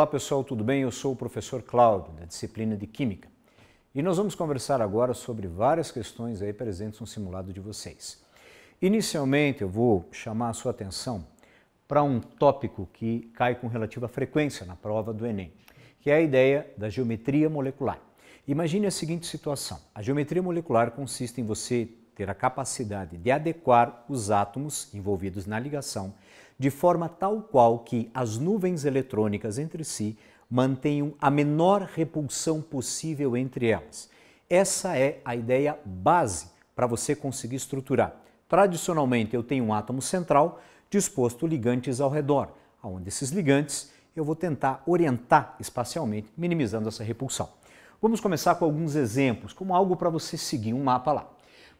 pessoal, tudo bem? Eu sou o professor Cláudio, da disciplina de Química. E nós vamos conversar agora sobre várias questões aí presentes no simulado de vocês. Inicialmente, eu vou chamar a sua atenção para um tópico que cai com relativa frequência na prova do Enem, que é a ideia da geometria molecular. Imagine a seguinte situação. A geometria molecular consiste em você ter a capacidade de adequar os átomos envolvidos na ligação de forma tal qual que as nuvens eletrônicas entre si mantenham a menor repulsão possível entre elas. Essa é a ideia base para você conseguir estruturar. Tradicionalmente, eu tenho um átomo central disposto ligantes ao redor, onde esses ligantes eu vou tentar orientar espacialmente, minimizando essa repulsão. Vamos começar com alguns exemplos, como algo para você seguir um mapa lá.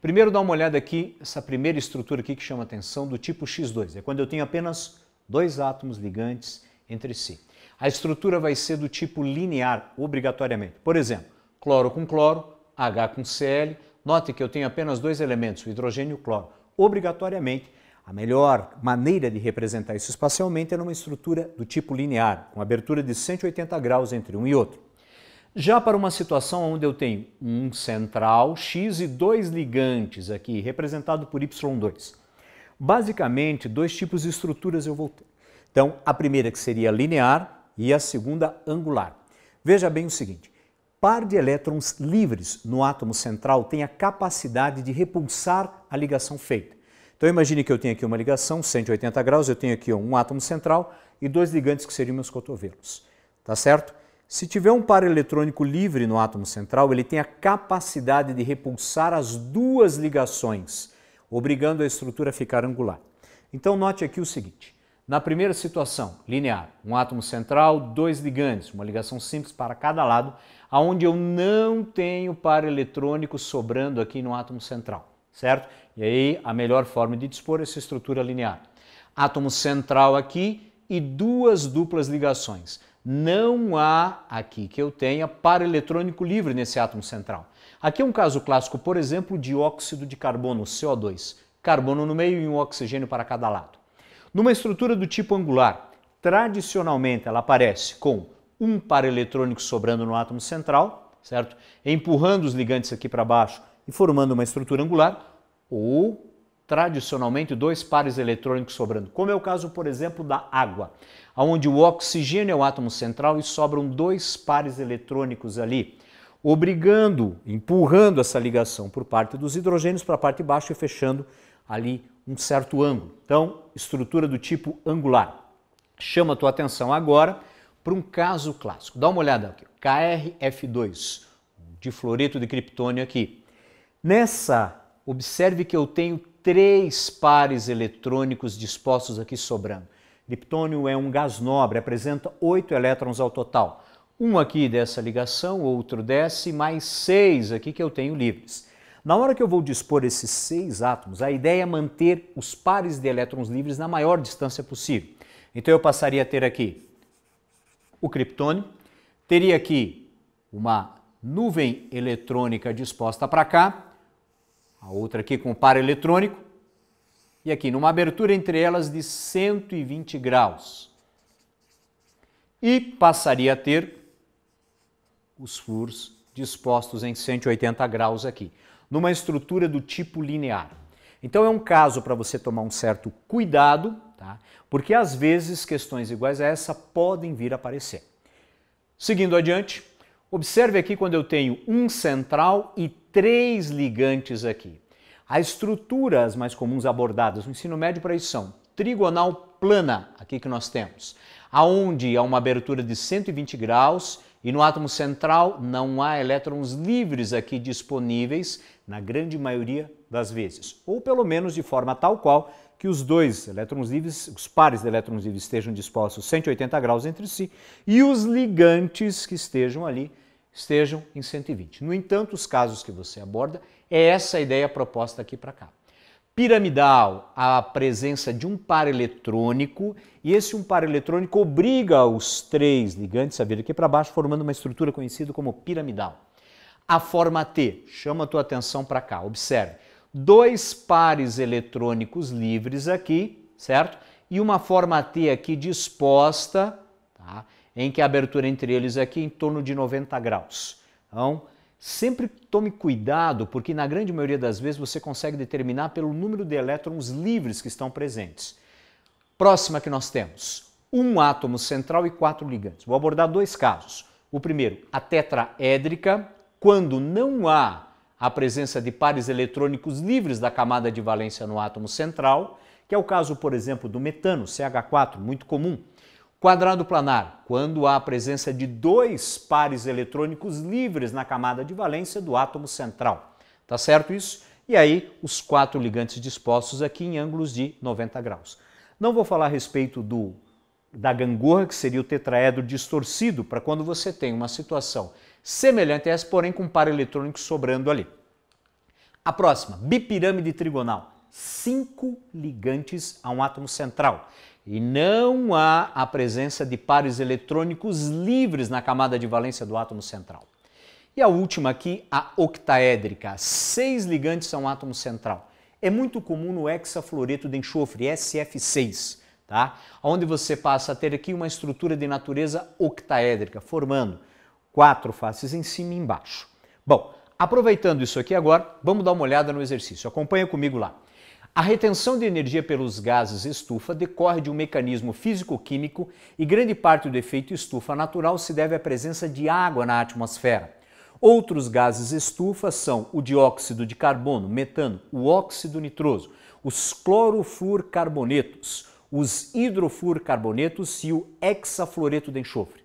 Primeiro, dá uma olhada aqui, essa primeira estrutura aqui que chama atenção, do tipo X2. É quando eu tenho apenas dois átomos ligantes entre si. A estrutura vai ser do tipo linear, obrigatoriamente. Por exemplo, cloro com cloro, H com Cl. Note que eu tenho apenas dois elementos, o hidrogênio e o cloro. Obrigatoriamente, a melhor maneira de representar isso espacialmente é numa estrutura do tipo linear, com abertura de 180 graus entre um e outro. Já para uma situação onde eu tenho um central X e dois ligantes aqui, representado por Y2. Basicamente, dois tipos de estruturas eu vou ter. Então, a primeira que seria linear e a segunda angular. Veja bem o seguinte, par de elétrons livres no átomo central tem a capacidade de repulsar a ligação feita. Então, imagine que eu tenho aqui uma ligação, 180 graus, eu tenho aqui um átomo central e dois ligantes que seriam meus cotovelos. Tá certo? Se tiver um par eletrônico livre no átomo central, ele tem a capacidade de repulsar as duas ligações, obrigando a estrutura a ficar angular. Então, note aqui o seguinte. Na primeira situação, linear, um átomo central, dois ligantes, uma ligação simples para cada lado, onde eu não tenho par eletrônico sobrando aqui no átomo central, certo? E aí, a melhor forma de dispor essa estrutura linear. Átomo central aqui e duas duplas ligações. Não há aqui que eu tenha par eletrônico livre nesse átomo central. Aqui é um caso clássico, por exemplo, de dióxido de carbono, CO2. Carbono no meio e um oxigênio para cada lado. Numa estrutura do tipo angular, tradicionalmente ela aparece com um par eletrônico sobrando no átomo central, certo? Empurrando os ligantes aqui para baixo e formando uma estrutura angular, ou tradicionalmente dois pares eletrônicos sobrando, como é o caso, por exemplo, da água, onde o oxigênio é o átomo central e sobram dois pares eletrônicos ali, empurrando essa ligação por parte dos hidrogênios para a parte de baixo e fechando ali um certo ângulo. Então, estrutura do tipo angular. Chama a tua atenção agora para um caso clássico. Dá uma olhada aqui, KrF2, de fluoreto de criptônio aqui. Observe que eu tenho três pares eletrônicos dispostos aqui sobrando. Criptônio é um gás nobre, apresenta 8 elétrons ao total. Um aqui dessa ligação, outro dessa e mais 6 aqui que eu tenho livres. Na hora que eu vou dispor esses 6 átomos, a ideia é manter os pares de elétrons livres na maior distância possível. Então eu passaria a ter aqui o criptônio, teria aqui uma nuvem eletrônica disposta para cá, a outra aqui com par eletrônico, e aqui numa abertura entre elas de 120 graus. E passaria a ter os furos dispostos em 180 graus aqui, numa estrutura do tipo linear. Então é um caso para você tomar um certo cuidado, tá? Porque às vezes questões iguais a essa podem vir a aparecer. Seguindo adiante, observe aqui quando eu tenho um central e 3 ligantes aqui. As estruturas mais comuns abordadas no ensino médio para isso são trigonal plana, aqui que nós temos, aonde há uma abertura de 120 graus e no átomo central não há elétrons livres aqui disponíveis na grande maioria das vezes, ou pelo menos de forma tal qual que os dois elétrons livres, os pares de elétrons livres estejam dispostos 180 graus entre si e os ligantes que estejam ali estejam em 120. No entanto, os casos que você aborda, é essa a ideia proposta aqui para cá. Piramidal, a presença de um par eletrônico, e esse um par eletrônico obriga os 3 ligantes a vir aqui para baixo, formando uma estrutura conhecida como piramidal. A forma T, chama a tua atenção para cá, observe. 2 pares eletrônicos livres aqui, certo? E uma forma T aqui disposta, tá? em que a abertura entre eles aqui é em torno de 90 graus. Então, sempre tome cuidado, porque na grande maioria das vezes você consegue determinar pelo número de elétrons livres que estão presentes. Próxima que nós temos, um átomo central e 4 ligantes. Vou abordar dois casos. O primeiro, a tetraédrica, quando não há a presença de pares eletrônicos livres da camada de valência no átomo central, que é o caso, por exemplo, do metano, CH4, muito comum. Quadrado planar, quando há a presença de 2 pares eletrônicos livres na camada de valência do átomo central. Tá certo isso? E aí, os 4 ligantes dispostos aqui em ângulos de 90 graus. Não vou falar a respeito da gangorra, que seria o tetraedro distorcido, para quando você tem uma situação semelhante a essa, porém com um par eletrônico sobrando ali. A próxima, bipirâmide trigonal. 5 ligantes a um átomo central. E não há a presença de pares eletrônicos livres na camada de valência do átomo central. E a última aqui, a octaédrica. 6 ligantes a um átomo central. É muito comum no hexafluoreto de enxofre, SF6, tá? Onde você passa a ter aqui uma estrutura de natureza octaédrica, formando 4 faces em cima e embaixo. Bom, aproveitando isso aqui agora, vamos dar uma olhada no exercício. Acompanha comigo lá. A retenção de energia pelos gases estufa decorre de um mecanismo físico-químico e grande parte do efeito estufa natural se deve à presença de água na atmosfera. Outros gases estufa são o dióxido de carbono, metano, o óxido nitroso, os clorofluorcarbonetos, os hidrofluorcarbonetos e o hexafluoreto de enxofre.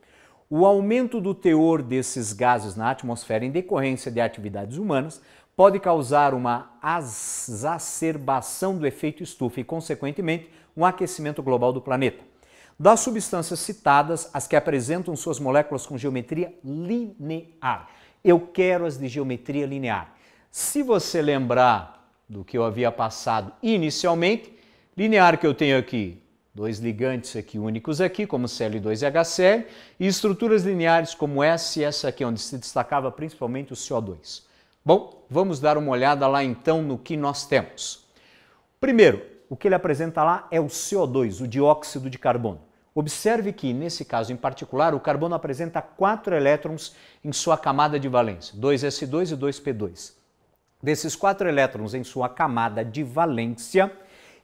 O aumento do teor desses gases na atmosfera em decorrência de atividades humanas pode causar uma exacerbação do efeito estufa e, consequentemente, um aquecimento global do planeta. Das substâncias citadas, as que apresentam suas moléculas com geometria linear. Eu quero as de geometria linear. Se você lembrar do que eu havia passado inicialmente, linear que eu tenho aqui, 2 ligantes aqui únicos aqui, como Cl2 e HCl, e estruturas lineares como essa e essa aqui, onde se destacava principalmente o CO2. Bom, vamos dar uma olhada lá então no que nós temos. Primeiro, o que ele apresenta lá é o CO2, o dióxido de carbono. Observe que, nesse caso em particular, o carbono apresenta 4 elétrons em sua camada de valência, 2s2 e 2p2. Desses 4 elétrons em sua camada de valência,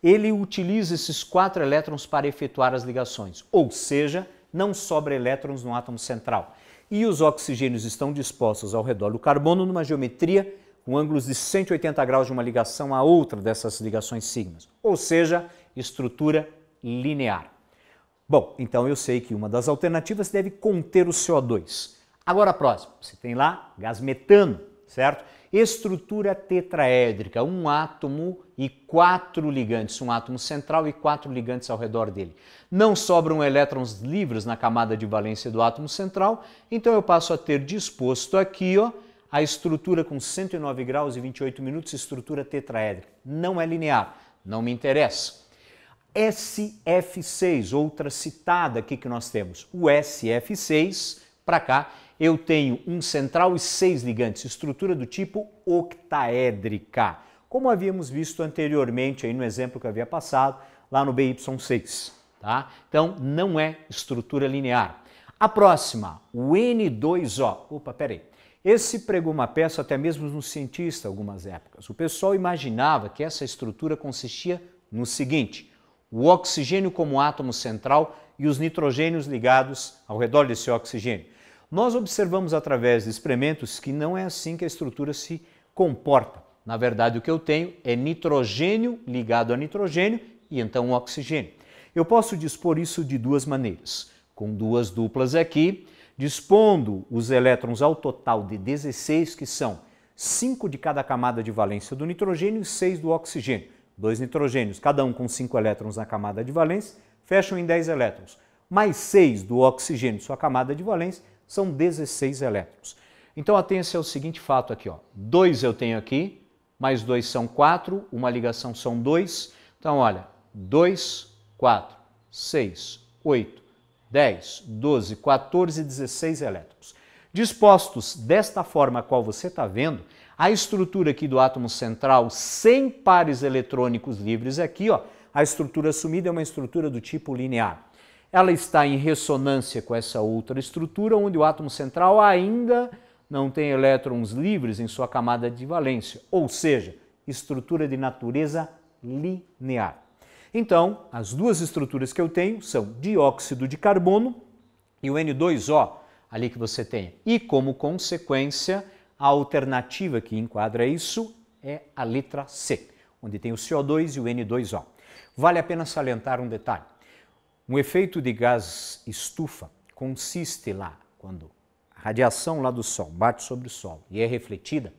ele utiliza esses 4 elétrons para efetuar as ligações, ou seja, não sobra elétrons no átomo central. E os oxigênios estão dispostos ao redor do carbono numa geometria com ângulos de 180 graus de uma ligação a outra dessas ligações sigmas, ou seja, estrutura linear. Bom, então eu sei que uma das alternativas deve conter o CO2. Agora a próxima, você tem lá gás metano, certo? Estrutura tetraédrica, um átomo e 4 ligantes, um átomo central e 4 ligantes ao redor dele. Não sobram elétrons livres na camada de valência do átomo central, então eu passo a ter disposto aqui, ó, a estrutura com 109 graus e 28 minutos, estrutura tetraédrica. Não é linear, não me interessa. SF6, outra citada aqui que nós temos. O SF6, para cá, eu tenho um central e 6 ligantes, estrutura do tipo octaédrica, como havíamos visto anteriormente aí no exemplo que eu havia passado, lá no BY6. Tá? Então, não é estrutura linear. A próxima, o N2O. Opa, peraí. Esse pregou uma peça até mesmo no cientista algumas épocas. O pessoal imaginava que essa estrutura consistia no seguinte: o oxigênio como átomo central e os nitrogênios ligados ao redor desse oxigênio. Nós observamos através de experimentos que não é assim que a estrutura se comporta. Na verdade, o que eu tenho é nitrogênio ligado a nitrogênio e então um oxigênio. Eu posso dispor isso de duas maneiras, com duas duplas aqui, dispondo os elétrons ao total de 16, que são 5 de cada camada de valência do nitrogênio e 6 do oxigênio. 2 nitrogênios, cada um com 5 elétrons na camada de valência, fecham em 10 elétrons. Mais 6 do oxigênio, sua camada de valência, são 16 elétrons. Então atenha-se ao seguinte fato aqui, ó. 2 eu tenho aqui, mais 2 são 4, uma ligação são 2. Então olha, 2, 4, 6, 8, 10, 12, 14, 16 elétrons. Dispostos desta forma a qual você está vendo, a estrutura aqui do átomo central, sem pares eletrônicos livres aqui, ó, a estrutura assumida é uma estrutura do tipo linear. ela está em ressonância com essa outra estrutura, onde o átomo central ainda não tem elétrons livres em sua camada de valência, ou seja, estrutura de natureza linear. Então, as duas estruturas que eu tenho são dióxido de carbono e o N2O, ali que você tem. E, como consequência, a alternativa que enquadra isso é a letra C, onde tem o CO2 e o N2O. Vale a pena salientar um detalhe. Um efeito de gás estufa consiste lá, quando a radiação lá do Sol bate sobre o Sol e é refletida,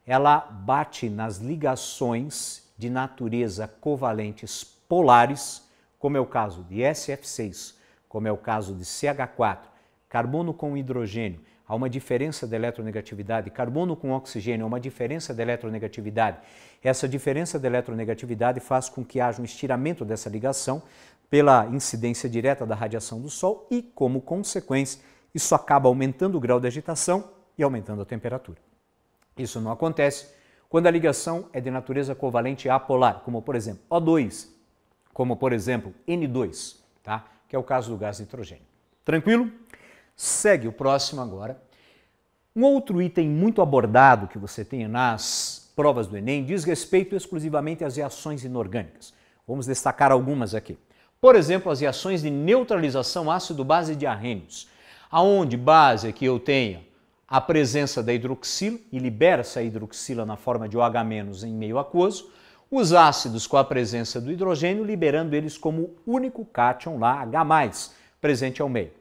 ela bate nas ligações de natureza covalentes polares, como é o caso de SF6, como é o caso de CH4, carbono com hidrogênio, há uma diferença de eletronegatividade, carbono com oxigênio, há uma diferença de eletronegatividade. Essa diferença de eletronegatividade faz com que haja um estiramento dessa ligação pela incidência direta da radiação do Sol e, como consequência, isso acaba aumentando o grau de agitação e aumentando a temperatura. Isso não acontece quando a ligação é de natureza covalente apolar, como por exemplo O2, como por exemplo N2, tá? Que é o caso do gás nitrogênio. Tranquilo? Segue o próximo agora. Um outro item muito abordado que você tem nas provas do Enem diz respeito exclusivamente às reações inorgânicas. Vamos destacar algumas aqui. Por exemplo, as reações de neutralização ácido-base de diarrênios, aonde base aqui eu tenho a presença da hidroxila e libera essa hidroxila na forma de OH- em meio aquoso, os ácidos com a presença do hidrogênio, liberando eles como único cátion lá, H+, presente ao meio.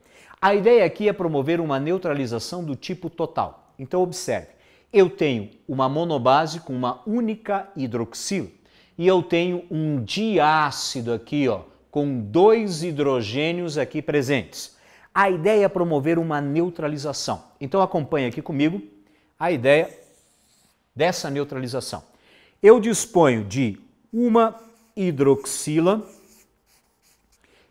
A ideia aqui é promover uma neutralização do tipo total. Então observe, eu tenho uma monobase com uma única hidroxila e eu tenho um diácido aqui, ó, com 2 hidrogênios aqui presentes. A ideia é promover uma neutralização. Então acompanhe aqui comigo a ideia dessa neutralização. Eu disponho de uma hidroxila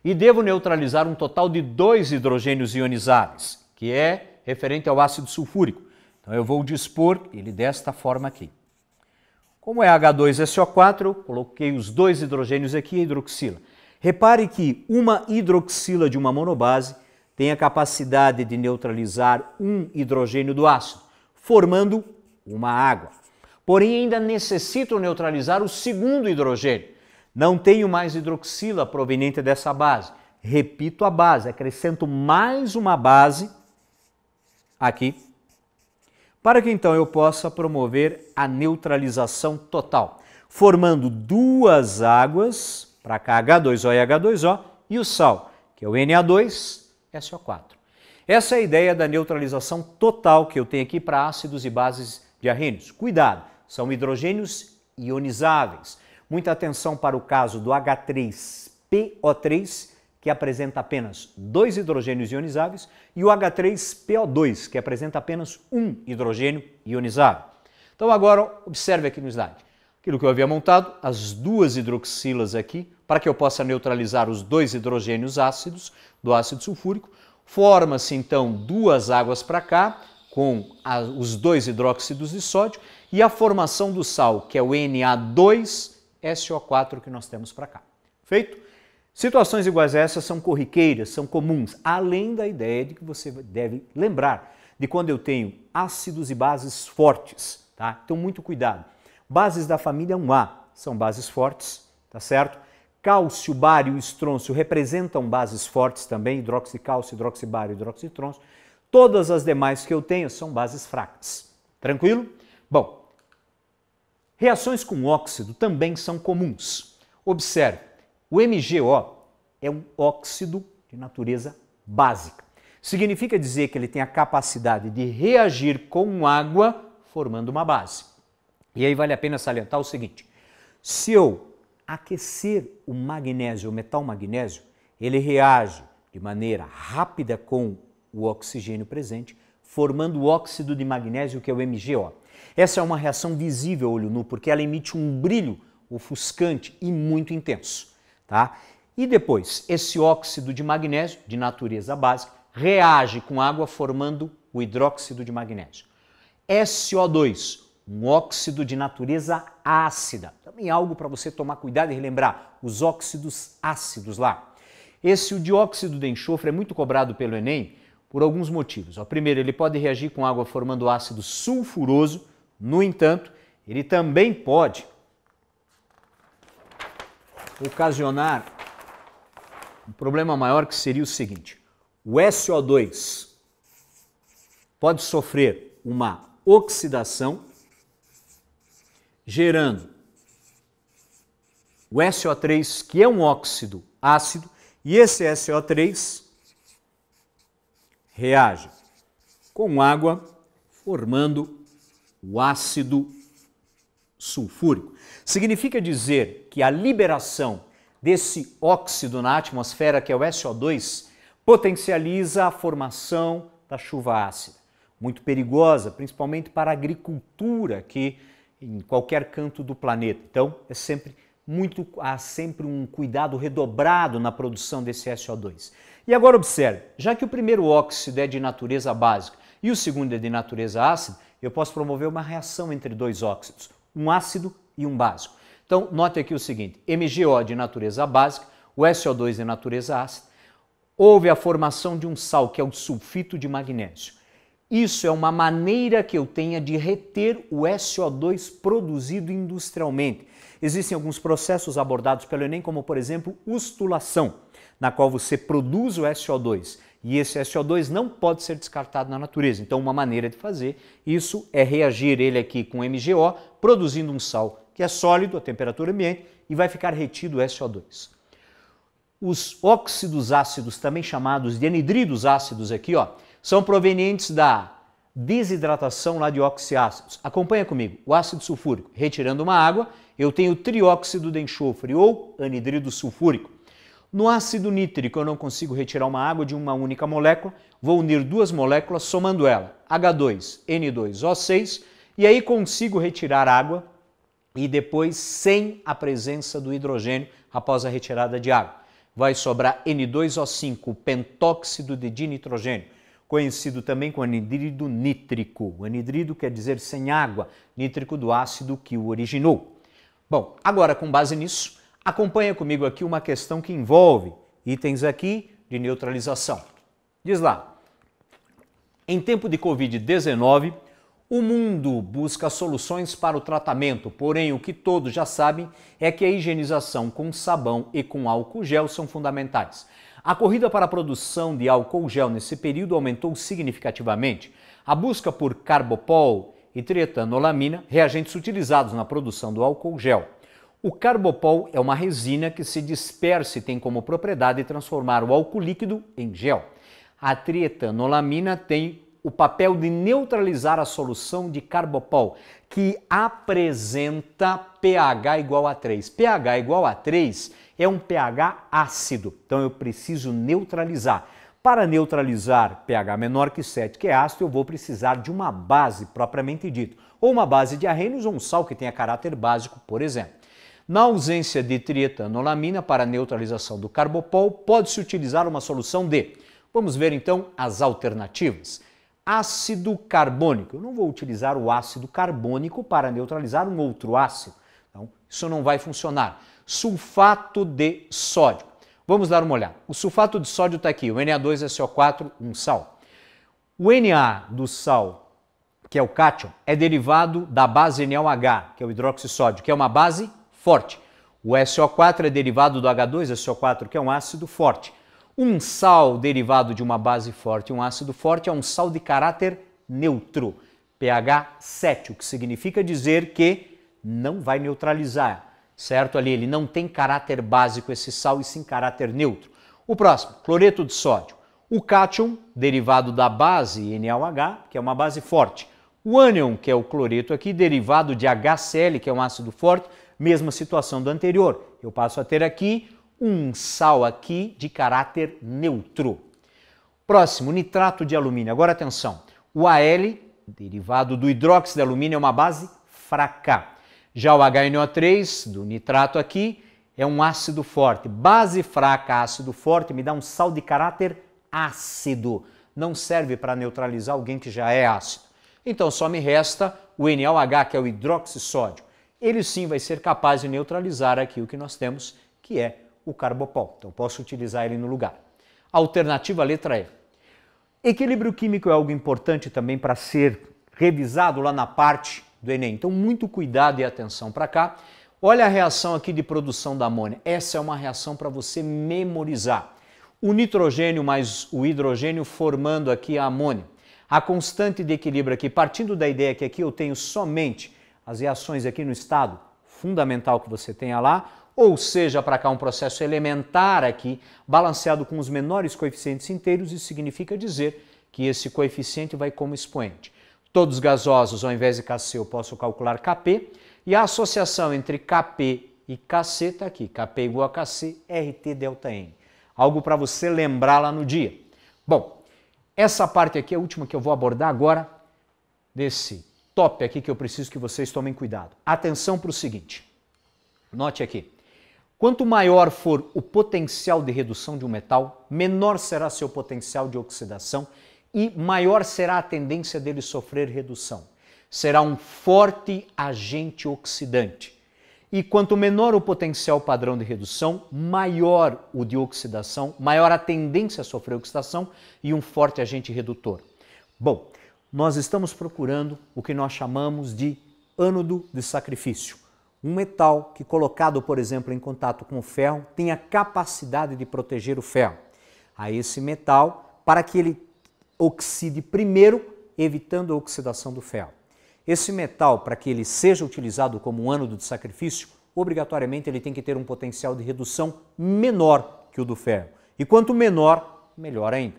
e devo neutralizar um total de 2 hidrogênios ionizáveis, que é referente ao ácido sulfúrico. Então eu vou dispor ele desta forma aqui. Como é H2SO4, eu coloquei os 2 hidrogênios aqui e a hidroxila. Repare que uma hidroxila de uma monobase tem a capacidade de neutralizar um hidrogênio do ácido, formando uma água. Porém, ainda necessito neutralizar o segundo hidrogênio. Não tenho mais hidroxila proveniente dessa base. Repito a base, acrescento mais uma base aqui, para que então eu possa promover a neutralização total, formando 2 águas, para cá H2O e H2O, e o sal, que é o Na2SO4. Essa é a ideia da neutralização total que eu tenho aqui para ácidos e bases diarrênios. Cuidado, são hidrogênios ionizáveis. Muita atenção para o caso do H3PO3, que apresenta apenas 2 hidrogênios ionizáveis, e o H3PO2, que apresenta apenas 1 hidrogênio ionizável. Então agora observe aqui no slide. Aquilo que eu havia montado, as 2 hidroxilas aqui, para que eu possa neutralizar os 2 hidrogênios ácidos do ácido sulfúrico. Forma-se então 2 águas para cá, com os 2 hidróxidos de sódio, e a formação do sal, que é o Na2SO4 que nós temos para cá. Feito? Situações iguais a essas são corriqueiras, são comuns, além da ideia de que você deve lembrar de quando eu tenho ácidos e bases fortes, tá? Então muito cuidado. Bases da família 1A são bases fortes, tá certo? Cálcio, bário e estrôncio representam bases fortes também, hidroxicálcio, hidroxibário, hidroxitrôncio. Todas as demais que eu tenho são bases fracas. Tranquilo? Bom, reações com óxido também são comuns. Observe, o MgO é um óxido de natureza básica. Significa dizer que ele tem a capacidade de reagir com água, formando uma base. E aí vale a pena salientar o seguinte, se eu aquecer o magnésio, o metal magnésio, ele reage de maneira rápida com o oxigênio presente, formando o óxido de magnésio, que é o MgO. Essa é uma reação visível a olho nu, porque ela emite um brilho ofuscante e muito intenso, tá? E depois, esse óxido de magnésio, de natureza básica, reage com água formando o hidróxido de magnésio. SO2, um óxido de natureza ácida. Também algo para você tomar cuidado e relembrar, os óxidos ácidos lá. O dióxido de enxofre é muito cobrado pelo Enem por alguns motivos. Primeiro, ele pode reagir com água formando ácido sulfuroso. No entanto, ele também pode ocasionar um problema maior, que seria o seguinte: o SO2 pode sofrer uma oxidação, gerando o SO3, que é um óxido ácido, e esse SO3 reage com água, formando o ácido sulfúrico. Significa dizer que a liberação desse óxido na atmosfera, que é o SO2, potencializa a formação da chuva ácida. Muito perigosa, principalmente para a agricultura aqui em qualquer canto do planeta. Então, há sempre um cuidado redobrado na produção desse SO2. E agora observe, já que o primeiro óxido é de natureza básica e o segundo é de natureza ácida, eu posso promover uma reação entre dois óxidos, um ácido e um básico. Então, note aqui o seguinte: MgO de natureza básica, o SO2 de natureza ácida, houve a formação de um sal, que é o sulfito de magnésio. Isso é uma maneira que eu tenha de reter o SO2 produzido industrialmente. Existem alguns processos abordados pelo Enem, como por exemplo, ustulação, na qual você produz o SO2 e esse SO2 não pode ser descartado na natureza. Então, uma maneira de fazer isso é reagir ele aqui com MgO, produzindo um sal que é sólido a temperatura ambiente e vai ficar retido o SO2. Os óxidos ácidos, também chamados de anidridos ácidos aqui, são provenientes da desidratação lá de oxiácidos. Acompanha comigo, o ácido sulfúrico, retirando uma água, eu tenho trióxido de enxofre ou anidrido sulfúrico. No ácido nítrico eu não consigo retirar uma água de uma única molécula, vou unir duas moléculas somando ela, H2N2O6, e aí consigo retirar água e depois sem a presença do hidrogênio após a retirada de água. Vai sobrar N2O5, o pentóxido de dinitrogênio, conhecido também como anidrido nítrico. O anidrido quer dizer sem água, nítrico do ácido que o originou. Bom, agora com base nisso, acompanha comigo aqui uma questão que envolve itens aqui de neutralização. Diz lá: em tempo de Covid-19, o mundo busca soluções para o tratamento, porém o que todos já sabem é que a higienização com sabão e com álcool gel são fundamentais. A corrida para a produção de álcool gel nesse período aumentou significativamente. A busca por carbopol e trietanolamina, reagentes utilizados na produção do álcool gel. O carbopol é uma resina que se dispersa e tem como propriedade transformar o álcool líquido em gel. A trietanolamina tem o papel de neutralizar a solução de carbopol, que apresenta pH igual a 3. pH igual a 3 é um pH ácido, então eu preciso neutralizar. Para neutralizar pH menor que 7, que é ácido, eu vou precisar de uma base propriamente dita, ou uma base de arrenos ou um sal que tenha caráter básico, por exemplo. Na ausência de trietanolamina para neutralização do carbopol, pode-se utilizar uma solução D. Vamos ver então as alternativas. Ácido carbônico. Eu não vou utilizar o ácido carbônico para neutralizar um outro ácido. Então, isso não vai funcionar. Sulfato de sódio. Vamos dar uma olhada. O sulfato de sódio está aqui, o Na2SO4, um sal. O Na do sal, que é o cátion, é derivado da base NaOH, que é o hidroxissódio, que é uma base forte. O SO4 é derivado do H2SO4, que é um ácido forte. Um sal derivado de uma base forte e um ácido forte é um sal de caráter neutro, pH 7, o que significa dizer que não vai neutralizar, certo? Ali ele não tem caráter básico esse sal e sim caráter neutro. O próximo, cloreto de sódio. O cátion, derivado da base NaOH, que é uma base forte. O ânion, que é o cloreto aqui, derivado de HCl, que é um ácido forte, mesma situação do anterior. Eu passo a ter aqui um sal aqui de caráter neutro. Próximo, nitrato de alumínio. Agora atenção, o Al, derivado do hidróxido de alumínio, é uma base fraca. Já o HNO3, do nitrato aqui, é um ácido forte. Base fraca, ácido forte, me dá um sal de caráter ácido. Não serve para neutralizar alguém que já é ácido. Então só me resta o NaOH, que é o hidroxissódio. Ele sim vai ser capaz de neutralizar aqui o que nós temos, que é o carbopol. Então, posso utilizar ele no lugar. A alternativa, a letra E. Equilíbrio químico é algo importante também para ser revisado lá na parte do Enem. Então, muito cuidado e atenção para cá. Olha a reação aqui de produção da amônia. Essa é uma reação para você memorizar. O nitrogênio mais o hidrogênio formando aqui a amônia. A constante de equilíbrio aqui, partindo da ideia que aqui eu tenho somente as reações aqui no estado fundamental que você tenha lá, ou seja, para cá um processo elementar aqui, balanceado com os menores coeficientes inteiros, isso significa dizer que esse coeficiente vai como expoente. Todos gasosos, ao invés de Kc, eu posso calcular Kp, e a associação entre Kp e Kc está aqui, Kp igual a Kc, RT delta N. Algo para você lembrar lá no dia. Bom, essa parte aqui é a última que eu vou abordar agora, desse top aqui que eu preciso que vocês tomem cuidado. Atenção para o seguinte, note aqui. Quanto maior for o potencial de redução de um metal, menor será seu potencial de oxidação e maior será a tendência dele sofrer redução. Será um forte agente oxidante. E quanto menor o potencial padrão de redução, maior o de oxidação, maior a tendência a sofrer oxidação e um forte agente redutor. Bom, nós estamos procurando o que nós chamamos de ânodo de sacrifício. Um metal que, colocado, por exemplo, em contato com o ferro, tem a capacidade de proteger o ferro. A esse metal, para que ele oxide primeiro, evitando a oxidação do ferro. Esse metal, para que ele seja utilizado como um ânodo de sacrifício, obrigatoriamente ele tem que ter um potencial de redução menor que o do ferro. E quanto menor, melhor ainda.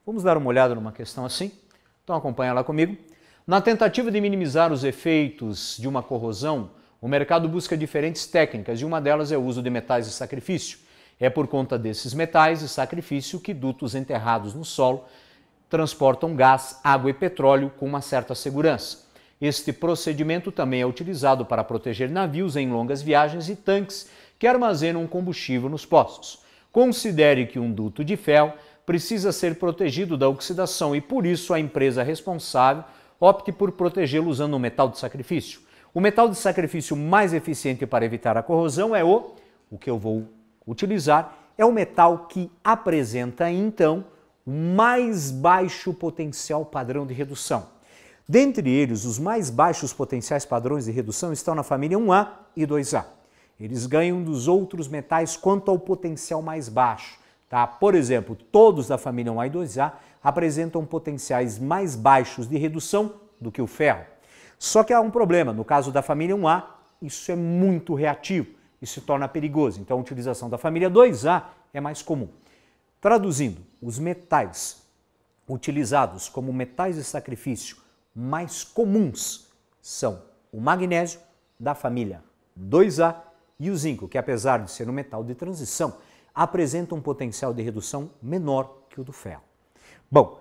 Vamos dar uma olhada numa questão assim? Então acompanha lá comigo. Na tentativa de minimizar os efeitos de uma corrosão, o mercado busca diferentes técnicas e uma delas é o uso de metais de sacrifício. É por conta desses metais de sacrifício que dutos enterrados no solo transportam gás, água e petróleo com uma certa segurança. Este procedimento também é utilizado para proteger navios em longas viagens e tanques que armazenam combustível nos poços. Considere que um duto de ferro precisa ser protegido da oxidação e, por isso, a empresa responsável opte por protegê-lo usando um metal de sacrifício. O metal de sacrifício mais eficiente para evitar a corrosão é o que eu vou utilizar, é o metal que apresenta, então, o mais baixo potencial padrão de redução. Dentre eles, os mais baixos potenciais padrões de redução estão na família 1A e 2A. Eles ganham dos outros metais quanto ao potencial mais baixo. Tá? Por exemplo, todos da família 1A e 2A apresentam potenciais mais baixos de redução do que o ferro. Só que há um problema, no caso da família 1A, isso é muito reativo, isso se torna perigoso. Então a utilização da família 2A é mais comum. Traduzindo, os metais utilizados como metais de sacrifício mais comuns são o magnésio da família 2A e o zinco, que apesar de ser um metal de transição, apresenta um potencial de redução menor que o do ferro. Bom,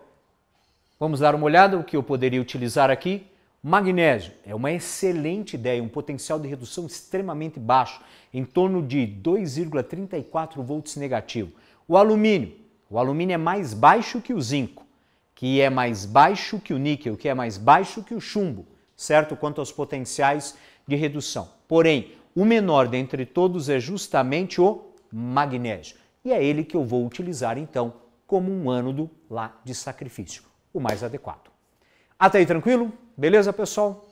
vamos dar uma olhada no que eu poderia utilizar aqui. Magnésio é uma excelente ideia, um potencial de redução extremamente baixo, em torno de 2,34 volts negativo. O alumínio é mais baixo que o zinco, que é mais baixo que o níquel, que é mais baixo que o chumbo, certo? Quanto aos potenciais de redução. Porém, o menor dentre todos é justamente o magnésio. E é ele que eu vou utilizar, então, como um ânodo lá de sacrifício, o mais adequado. Até aí tranquilo? Beleza, pessoal?